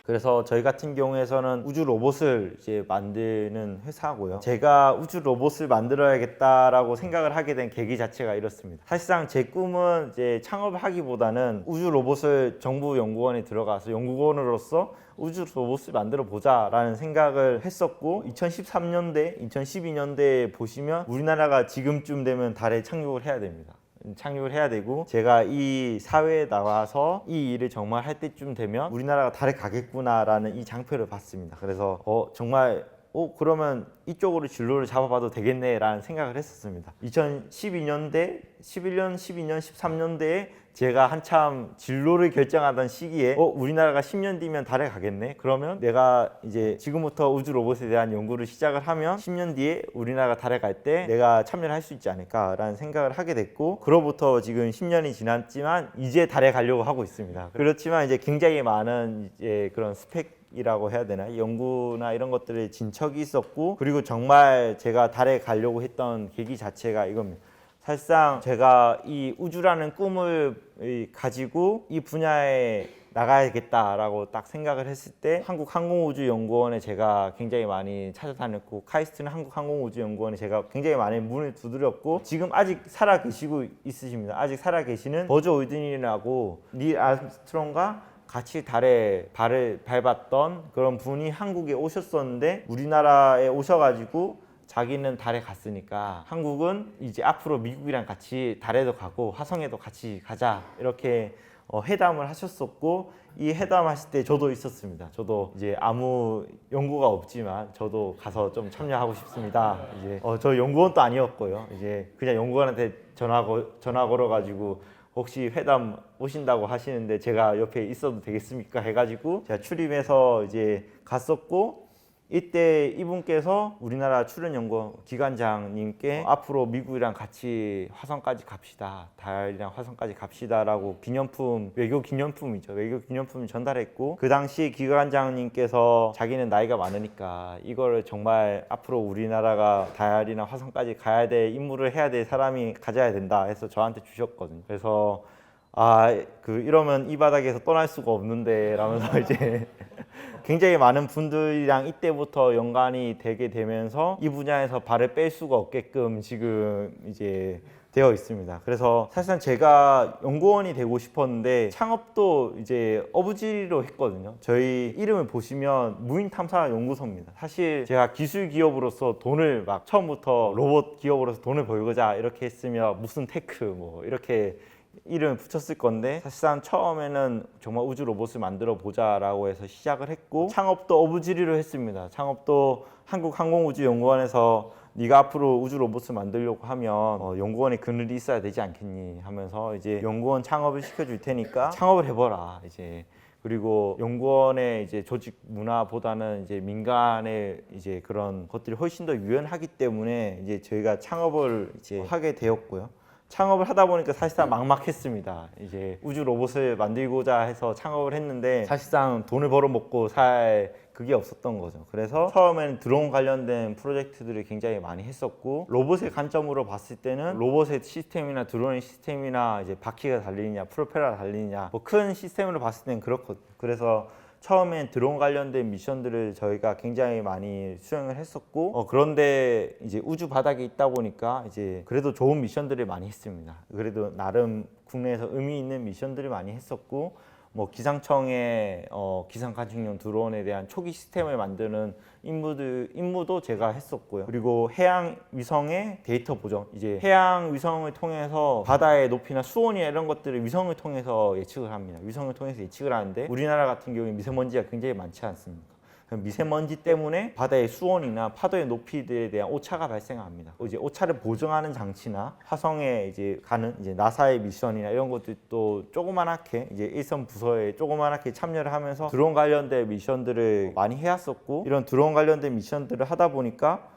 그래서 저희 같은 경우에서는 우주 로봇을 이제 만드는 회사고요. 제가 우주 로봇을 만들어야겠다라고 생각을 하게 된 계기 자체가 이렇습니다. 사실상 제 꿈은 이제 창업을 하기보다는 우주 로봇을 정부 연구원에 들어가서 연구원으로서 우주 로봇을 만들어 보자라는 생각을 했었고, 2013년대, 2012년대에 보시면 우리나라가 지금쯤 되면 달에 착륙을 해야 됩니다. 착륙을 해야 되고, 제가 이 사회에 나와서 이 일을 정말 할 때쯤 되면 우리나라가 달에 가겠구나라는 이 장표를 봤습니다. 그래서 정말 그러면 이쪽으로 진로를 잡아봐도 되겠네 라는 생각을 했었습니다. 2012년대, 11년, 12년, 13년대에 제가 한참 진로를 결정하던 시기에 우리나라가 10년 뒤면 달에 가겠네. 그러면 내가 이제 지금부터 우주 로봇에 대한 연구를 시작을 하면 10년 뒤에 우리나라가 달에 갈 때 내가 참여를 할 수 있지 않을까라는 생각을 하게 됐고, 그로부터 지금 10년이 지났지만 이제 달에 가려고 하고 있습니다. 그렇지만 이제 굉장히 많은 이제 그런 이라고 해야 되나, 연구나 이런 것들에 진척이 있었고, 그리고 정말 제가 달에 가려고 했던 계기 자체가 이겁니다. 사실상 제가 이 우주라는 꿈을 가지고 이 분야에 나가야겠다라고 딱 생각을 했을 때 한국항공우주연구원에 제가 굉장히 많이 찾아다녔고, 카이스트는 한국항공우주연구원에 제가 굉장히 많이 문을 두드렸고, 지금 아직 살아 계시고 있으십니다. 아직 살아 계시는 버즈 올드린이라고 닐 암스트롱과 같이 달에 발을 밟았던 그런 분이 한국에 오셨었는데, 우리나라에 오셔가지고 자기는 달에 갔으니까 한국은 이제 앞으로 미국이랑 같이 달에도 가고 화성에도 같이 가자, 이렇게 회담을 하셨었고, 이 회담하실 때 저도 있었습니다. 저도 이제 아무 연구가 없지만 저도 가서 좀 참여하고 싶습니다. 이제 저 연구원도 아니었고요. 이제 그냥 연구원한테 전화 걸어가지고 혹시 회담 오신다고 하시는데 제가 옆에 있어도 되겠습니까? 해가지고 제가 출입해서 이제 갔었고, 이때 이분께서 우리나라 출연연구원 기관장님께 앞으로 미국이랑 같이 화성까지 갑시다, 달이랑 화성까지 갑시다라고 기념품, 외교 기념품이죠. 외교 기념품을 전달했고, 그 당시 기관장님께서 자기는 나이가 많으니까 이거를 정말 앞으로 우리나라가 달이나 화성까지 가야 될 임무를 해야 될 사람이 가져야 된다 해서 저한테 주셨거든요. 그래서 이러면 이 바닥에서 떠날 수가 없는데 라면서 이제 굉장히 많은 분들이랑 이때부터 연관이 되게 되면서 이 분야에서 발을 뺄 수가 없게끔 지금 이제 되어 있습니다. 그래서 사실상 제가 연구원이 되고 싶었는데 창업도 이제 어부지리로 했거든요. 저희 이름을 보시면 무인탐사연구소입니다. 사실 제가 기술 기업으로서 돈을 막 처음부터 로봇 기업으로서 돈을 벌고자 이렇게 했으면 무슨 테크 뭐 이렇게 이름을 붙였을 건데, 사실상 처음에는 정말 우주 로봇을 만들어 보자라고 해서 시작을 했고, 창업도 어부지리로 했습니다. 창업도 한국항공우주연구원에서 네가 앞으로 우주 로봇을 만들려고 하면 연구원에 그늘이 있어야 되지 않겠니 하면서 이제 연구원 창업을 시켜줄 테니까 창업을 해보라 이제. 그리고 연구원의 이제 조직 문화보다는 이제 민간의 이제 그런 것들이 훨씬 더 유연하기 때문에 이제 저희가 창업을 이제 하게 되었고요. 창업을 하다 보니까 사실상 막막했습니다. 이제 우주 로봇을 만들고자 해서 창업을 했는데 사실상 돈을 벌어먹고 살 그게 없었던 거죠. 그래서 처음에는 드론 관련된 프로젝트들을 굉장히 많이 했었고, 로봇의 관점으로 봤을 때는 로봇의 시스템이나 드론의 시스템이나 이제 바퀴가 달리느냐 프로펠러가 달리느냐 뭐 큰 시스템으로 봤을 때는 그렇거든요. 그래서 처음엔 드론 관련된 미션들을 저희가 굉장히 많이 수행을 했었고, 그런데 이제 우주 바닥에 있다 보니까 이제 그래도 좋은 미션들을 많이 했습니다. 그래도 나름 국내에서 의미 있는 미션들을 많이 했었고, 뭐 기상청의 기상 관측용 드론에 대한 초기 시스템을 만드는 임무도 제가 했었고요. 그리고 해양 위성의 데이터 보정, 이제 해양 위성을 통해서 바다의 높이나 수온이나 이런 것들을 위성을 통해서 예측을 합니다. 위성을 통해서 예측을 하는데 우리나라 같은 경우에 미세먼지가 굉장히 많지 않습니까? 미세먼지 때문에 바다의 수온이나 파도의 높이들에 대한 오차가 발생합니다. 이제 오차를 보정하는 장치나 화성에 이제 가는 이제 나사의 미션이나 이런 것들도 조그만하게 이제 일선 부서에 조그만하게 참여를 하면서 드론 관련된 미션들을 많이 해왔었고, 이런 드론 관련된 미션들을 하다 보니까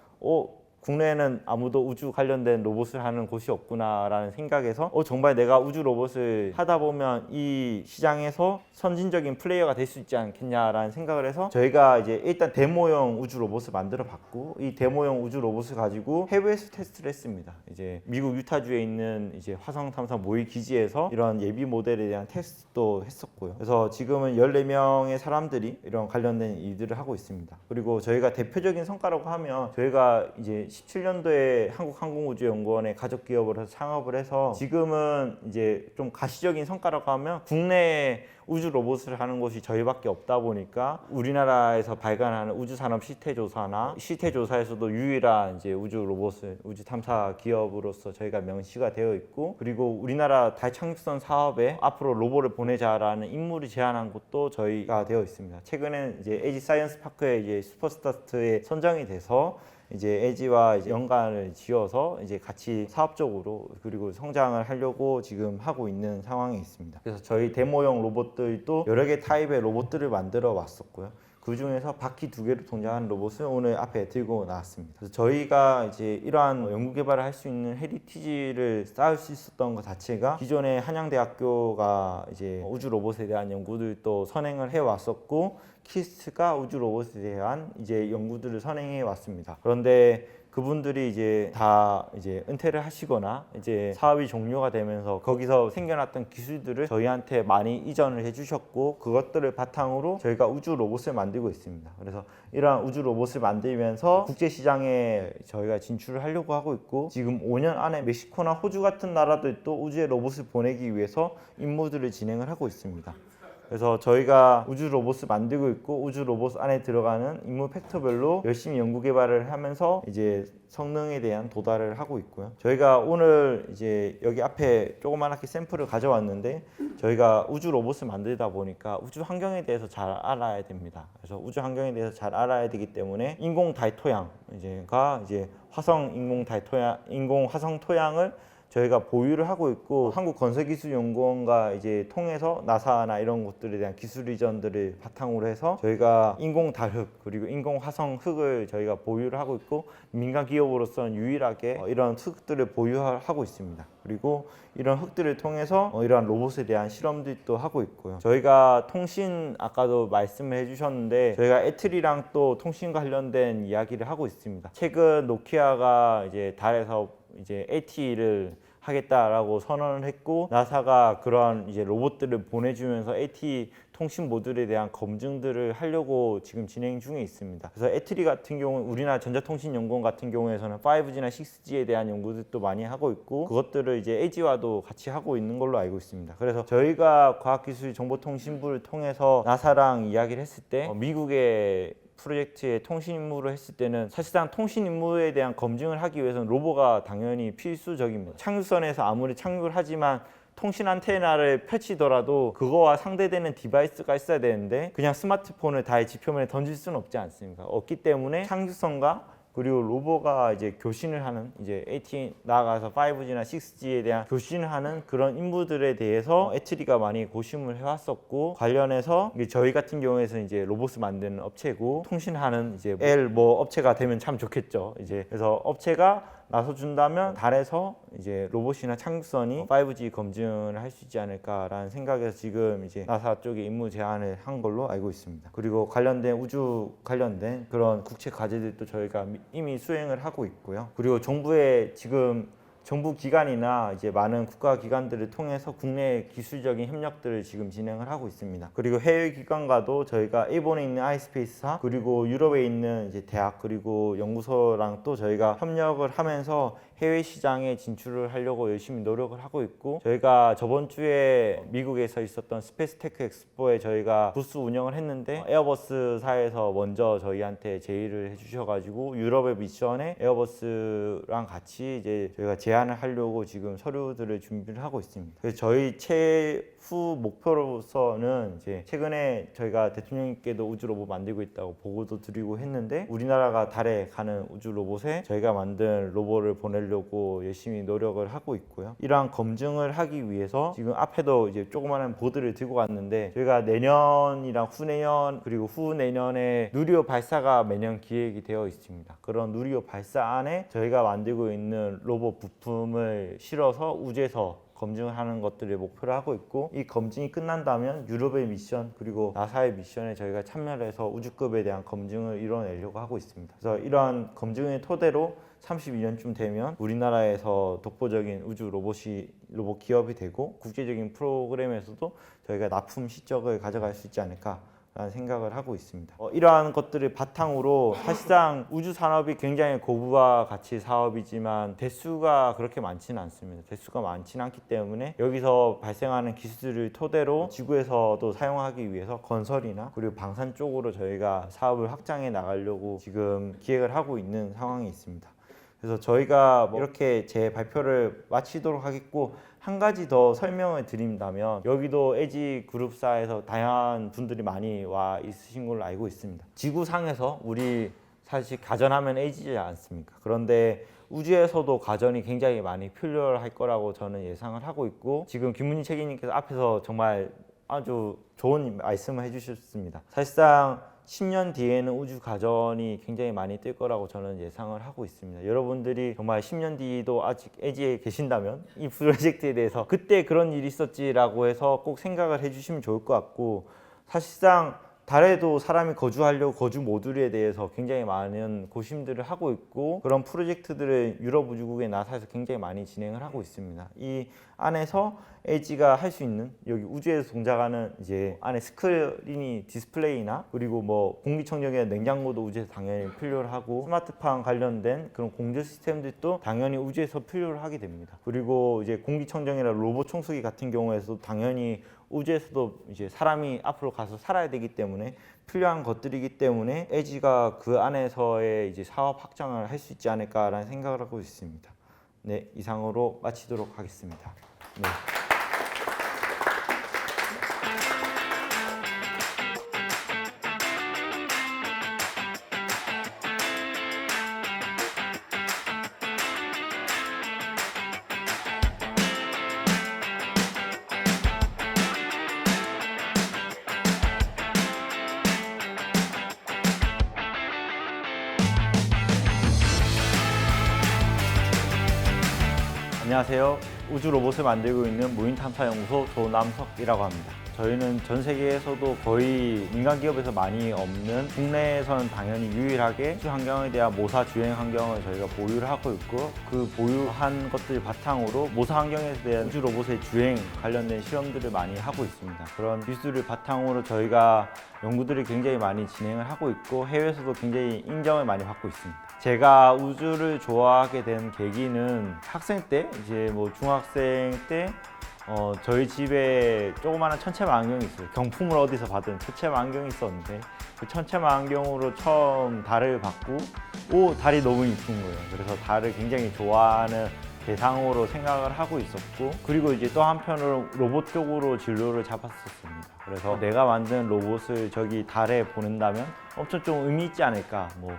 국내에는 아무도 우주 관련된 로봇을 하는 곳이 없구나라는 생각에서 정말 내가 우주 로봇을 하다 보면 이 시장에서 선진적인 플레이어가 될 수 있지 않겠냐라는 생각을 해서 저희가 이제 일단 데모용 우주 로봇을 만들어 봤고, 이 데모용 우주 로봇을 가지고 해외에서 테스트를 했습니다. 이제 미국 유타주에 있는 이제 화성 탐사 모의 기지에서 이런 예비 모델에 대한 테스트도 했었고요. 그래서 지금은 14명의 사람들이 이런 관련된 일들을 하고 있습니다. 그리고 저희가 대표적인 성과라고 하면 저희가 이제 17년도에 한국항공우주연구원의 가족기업으로 창업을 해서 지금은 이제 좀 가시적인 성과라고 하면 국내에 우주 로봇을 하는 곳이 저희밖에 없다 보니까 우리나라에서 발간하는 우주산업 실태조사나 실태조사에서도 유일한 이제 우주 로봇을 우주 탐사 기업으로서 저희가 명시가 되어 있고, 그리고 우리나라 달 착륙선 사업에 앞으로 로봇을 보내자라는 임무를 제안한 곳도 저희가 되어 있습니다. 최근에 이제 에지 사이언스 파크에 이제 슈퍼스타트에 선정이 돼서 이제 LG와 연관을 지어서 이제 같이 사업적으로 그리고 성장을 하려고 지금 하고 있는 상황에 있습니다. 그래서 저희 데모용 로봇들도 여러 개 타입의 로봇들을 만들어 왔었고요. 그 중에서 바퀴 2개로 동작하는 로봇을 오늘 앞에 들고 나왔습니다. 그래서 저희가 이제 이러한 연구 개발을 할 수 있는 헤리티지를 쌓을 수 있었던 것 자체가 기존의 한양대학교가 이제 우주 로봇에 대한 연구를 또 선행을 해 왔었고, 키스트가 우주 로봇에 대한 이제 연구들을 선행해 왔습니다. 그런데 그분들이 이제 다 이제 은퇴를 하시거나 이제 사업이 종료가 되면서 거기서 생겨났던 기술들을 저희한테 많이 이전을 해주셨고, 그것들을 바탕으로 저희가 우주 로봇을 만들고 있습니다. 그래서 이러한 우주 로봇을 만들면서 국제 시장에 저희가 진출을 하려고 하고 있고, 지금 5년 안에 멕시코나 호주 같은 나라들도 우주에 로봇을 보내기 위해서 임무들을 진행을 하고 있습니다. 그래서 저희가 우주 로봇을 만들고 있고, 우주 로봇 안에 들어가는 임무 팩터별로 열심히 연구 개발을 하면서 이제 성능에 대한 도달을 하고 있고요. 저희가 오늘 이제 여기 앞에 조그맣게 샘플을 가져왔는데, 저희가 우주 로봇을 만들다 보니까 우주 환경에 대해서 잘 알아야 됩니다. 그래서 우주 환경에 대해서 잘 알아야 되기 때문에 인공 달 토양 이제 화성 인공 화성 토양을 저희가 보유를 하고 있고, 한국건설기술연구원과 이제 통해서 나사나 이런 것들에 대한 기술 이전들을 바탕으로 해서 저희가 인공 달흙 그리고 인공 화성 흙을 저희가 보유를 하고 있고, 민간 기업으로서는 유일하게 이런 흙들을 보유하고 있습니다. 그리고 이런 흙들을 통해서 이러한 로봇에 대한 시험들도 하고 있고요. 저희가 통신, 아까도 말씀을 해주셨는데, 저희가 애틀이랑 또 통신 관련된 이야기를 하고 있습니다. 최근 노키아가 이제 달에서 이제 AT를 하겠다라고 선언을 했고, 나사가 그런 이제 로봇들을 보내주면서 AT 통신 모듈에 대한 검증들을 하려고 지금 진행 중에 있습니다. 그래서 애트리 같은 경우, 우리나라 전자통신연구원 같은 경우에서는 5G나 6G에 대한 연구들도 많이 하고 있고, 그것들을 이제 LG와도 같이 하고 있는 걸로 알고 있습니다. 그래서 저희가 과학기술정보통신부를 통해서 나사랑 이야기를 했을 때 미국의 프로젝트에 통신 임무를 했을 때는 사실상 통신 임무에 대한 검증을 하기 위해서는 로봇가 당연히 필수적입니다. 착륙선에서 아무리 착륙을 하지만 통신 안테나를 펼치더라도 그거와 상대되는 디바이스가 있어야 되는데, 그냥 스마트폰을 달의 지표면에 던질 수는 없지 않습니까? 없기 때문에 착륙선과 그리고 로봇가 이제 교신을 하는, 이제 AT 나아가서 5G나 6G에 대한 교신을 하는 그런 임무들에 대해서 애트리가 많이 고심을 해왔었고, 관련해서 저희 같은 경우에는 이제 로봇을 만드는 업체고, 통신하는 이제 업체가 되면 참 좋겠죠. 이제 그래서 업체가 나서준다면 달에서 이제 로봇이나 착륙선이 5G 검증을 할 수 있지 않을까라는 생각에서 지금 이제 나사 쪽에 임무 제안을 한 걸로 알고 있습니다. 그리고 관련된 우주 관련된 그런 국제 과제들도 저희가 이미 수행을 하고 있고요. 그리고 정부 기관이나 이제 많은 국가 기관들을 통해서 국내 기술적인 협력들을 지금 진행을 하고 있습니다. 그리고 해외 기관과도 저희가 일본에 있는 아이스페이스사, 그리고 유럽에 있는 이제 대학 그리고 연구소랑 또 저희가 협력을 하면서 해외 시장에 진출을 하려고 열심히 노력을 하고 있고, 저희가 저번 주에 미국에서 있었던 스페이스테크 엑스포에 저희가 부스 운영을 했는데, 에어버스사에서 먼저 저희한테 제의를 해주셔가지고 유럽의 미션에 에어버스랑 같이 이제 저희가 제안을 하려고 지금 서류들을 준비를 하고 있습니다. 그래서 저희 최후 목표로서는 이제 최근에 저희가 대통령님께도 우주 로봇 만들고 있다고 보고도 드리고 했는데, 우리나라가 달에 가는 우주 로봇에 저희가 만든 로봇을 보내려고 열심히 노력을 하고 있고요. 이러한 검증을 하기 위해서 지금 앞에도 이제 조그마한 보드를 들고 왔는데, 저희가 내년이랑 후내년 그리고 후내년에 누리호 발사가 매년 기획이 되어 있습니다. 그런 누리호 발사 안에 저희가 만들고 있는 로봇 부품을 실어서 우주에서 검증을 하는 것들을 목표로 하고 있고, 이 검증이 끝난다면 유럽의 미션 그리고 나사의 미션에 저희가 참여를 해서 우주급에 대한 검증을 이뤄내려고 하고 있습니다. 그래서 이러한 검증의 토대로 32년쯤 되면 우리나라에서 독보적인 우주 로봇 기업이 되고, 국제적인 프로그램에서도 저희가 납품 실적을 가져갈 수 있지 않을까 라는 생각을 하고 있습니다. 이러한 것들을 바탕으로 사실상 우주 산업이 굉장히 고부와 가치 사업이지만 대수가 그렇게 많지는 않습니다. 대수가 많지는 않기 때문에 여기서 발생하는 기술을 토대로 지구에서도 사용하기 위해서 건설이나 그리고 방산 쪽으로 저희가 사업을 확장해 나가려고 지금 기획을 하고 있는 상황이 있습니다. 그래서 저희가 이렇게 제 발표를 마치도록 하겠고, 한 가지 더 설명을 드린다면, 여기도 LG 그룹사에서 다양한 분들이 많이 와 있으신 걸로 알고 있습니다. 지구상에서 우리 사실 가전하면 LG지 않습니까? 그런데 우주에서도 가전이 굉장히 많이 필요할 거라고 저는 예상을 하고 있고, 지금 김문희 책임님께서 앞에서 정말 아주 좋은 말씀을 해주셨습니다. 사실상 10년 뒤에는 우주 가전이 굉장히 많이 뜰 거라고 저는 예상을 하고 있습니다. 여러분들이 정말 10년 뒤도 아직 LG에 계신다면 이 프로젝트에 대해서 그때 그런 일이 있었지라고 해서 꼭 생각을 해주시면 좋을 것 같고, 사실상 달에도 사람이 거주하려고 거주 모듈에 대해서 굉장히 많은 고심들을 하고 있고, 그런 프로젝트들을 유럽 우주국에 나사에서 굉장히 많이 진행을 하고 있습니다. 이 안에서 LG가 할 수 있는, 여기 우주에서 동작하는 이제 안에 스크린이 디스플레이나, 그리고 뭐 공기청정기나 냉장고도 우주에서 당연히 필요를 하고, 스마트팜 관련된 그런 공조 시스템들도 당연히 우주에서 필요를 하게 됩니다. 그리고 이제 공기청정기나 로봇 청소기 같은 경우에도 당연히 우주에서도 이제 사람이 앞으로 가서 살아야 되기 때문에 필요한 것들이기 때문에 LG가 그 안에서의 이제 사업 확장을 할 수 있지 않을까라는 생각을 하고 있습니다. 네, 이상으로 마치도록 하겠습니다. 네. 안녕하세요. 우주 로봇을 만들고 있는 무인탐사연구소 조남석이라고 합니다. 저희는 전 세계에서도 거의 민간 기업에서 많이 없는, 국내에서는 당연히 유일하게 우주 환경에 대한 모사 주행 환경을 저희가 보유를 하고 있고, 그 보유한 것들 바탕으로 모사 환경에 대한 우주 로봇의 주행 관련된 실험들을 많이 하고 있습니다. 그런 기술을 바탕으로 저희가 연구들을 굉장히 많이 진행을 하고 있고, 해외에서도 굉장히 인정을 많이 받고 있습니다. 제가 우주를 좋아하게 된 계기는 학생 때, 이제 뭐 중학생 때 저희 집에 조그마한 천체망원경이 있어요. 경품을 어디서 받은 천체망원경이 있었는데, 그 천체망원경으로 처음 달을 봤고, 달이 너무 이쁜 거예요. 그래서 달을 굉장히 좋아하는 대상으로 생각을 하고 있었고, 그리고 이제 또 한편으로 로봇 쪽으로 진로를 잡았었습니다. 그래서 내가 만든 로봇을 저기 달에 보낸다면 엄청 좀 의미 있지 않을까. 뭐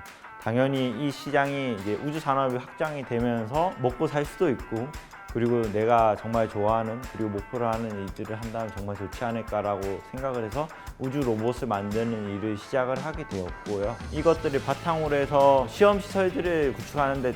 당연히 이 시장이 이제 우주 산업이 확장이 되면서 먹고 살 수도 있고, 그리고 내가 정말 좋아하는, 그리고 목표로 하는 일들을 한다면 정말 좋지 않을까라고 생각을 해서 우주 로봇을 만드는 일을 시작을 하게 되었고요. 이것들을 바탕으로 해서 시험 시설들을 구축하는데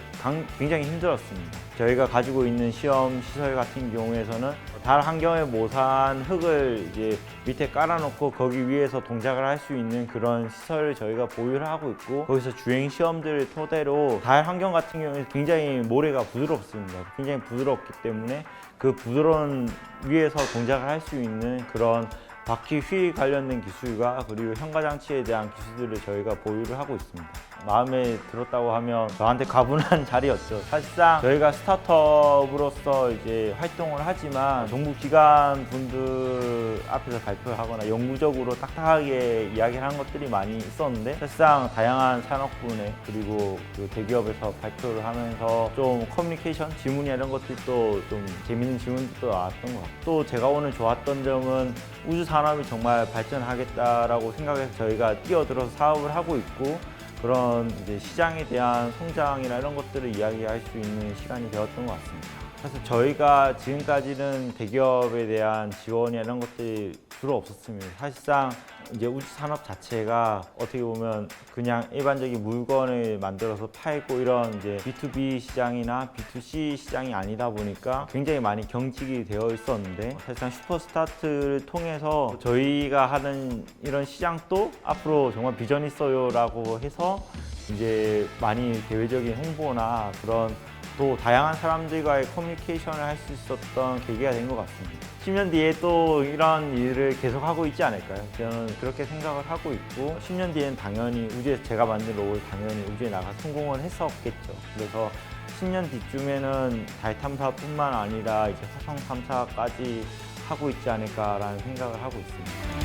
굉장히 힘들었습니다. 저희가 가지고 있는 시험 시설 같은 경우에서는 달 환경에 모사한 흙을 이제 밑에 깔아놓고 거기 위에서 동작을 할 수 있는 그런 시설을 저희가 보유를 하고 있고, 거기서 주행 시험들을 토대로 달 환경 같은 경우에 굉장히 모래가 부드럽습니다. 굉장히 부드럽기 때문에 그 부드러운 위에서 동작을 할 수 있는 그런 바퀴 휠 관련된 기술과 그리고 현가 장치에 대한 기술들을 저희가 보유를 하고 있습니다. 마음에 들었다고 하면 저한테 가분한 자리였죠. 사실상 저희가 스타트업으로서 이제 활동을 하지만 정부 기관 분들 앞에서 발표를 하거나 영구적으로 딱딱하게 이야기를 한 것들이 많이 있었는데, 사실상 다양한 산업군에 그리고 그 대기업에서 발표를 하면서 좀 커뮤니케이션 질문이나 이런 것들도 좀 재밌는 질문들도 나왔던 것 같고, 또 제가 오늘 좋았던 점은 우주 산업이 정말 발전하겠다라고 생각해서 저희가 뛰어들어서 사업을 하고 있고, 그런 이제 시장에 대한 성장이나 이런 것들을 이야기할 수 있는 시간이 되었던 것 같습니다. 그래서 저희가 지금까지는 대기업에 대한 지원이나 이런 것들이 주로 없었습니다. 사실상 이제 우주 산업 자체가 어떻게 보면 그냥 일반적인 물건을 만들어서 팔고 이런 이제 B2B 시장이나 B2C 시장이 아니다 보니까 굉장히 많이 경직이 되어 있었는데, 사실상 슈퍼스타트를 통해서 저희가 하는 이런 시장도 앞으로 정말 비전 있어요라고 해서 이제 많이 대외적인 홍보나 그런 또 다양한 사람들과의 커뮤니케이션을 할 수 있었던 계기가 된 것 같습니다. 10년 뒤에 또 이런 일을 계속하고 있지 않을까요? 저는 그렇게 생각을 하고 있고, 10년 뒤엔 당연히 우주에서 제가 만든 로봇이 당연히 우주에 나가 성공을 했었겠죠. 그래서 10년 뒤쯤에는 달 탐사뿐만 아니라 이제 화성 탐사까지 하고 있지 않을까라는 생각을 하고 있습니다.